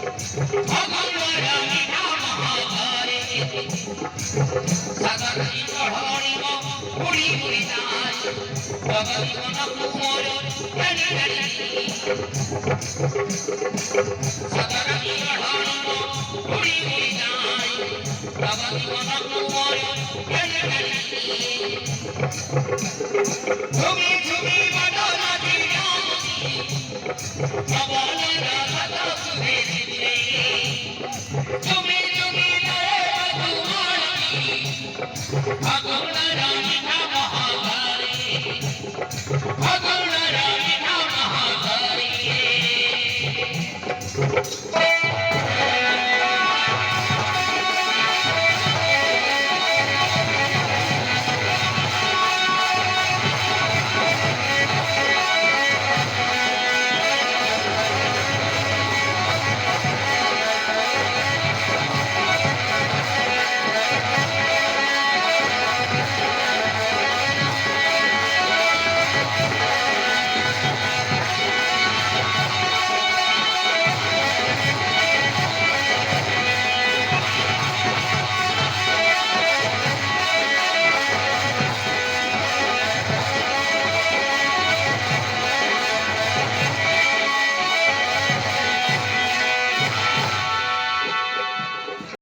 भगवरानी महाधारे सगरी चढ़ी उड़ी उड़ी जाए भगवती मन कुमोर गणी गणी सगरी चढ़ी उड़ी उड़ी जाए भगवती मन कुमोर गणी गणी झुमी झुमी बदला दिया भगवान राधा सुधे दिले झुमी झुमी लय मधुमानी भगवान रानी ना महाधारी भगवान रानी ना महाधारी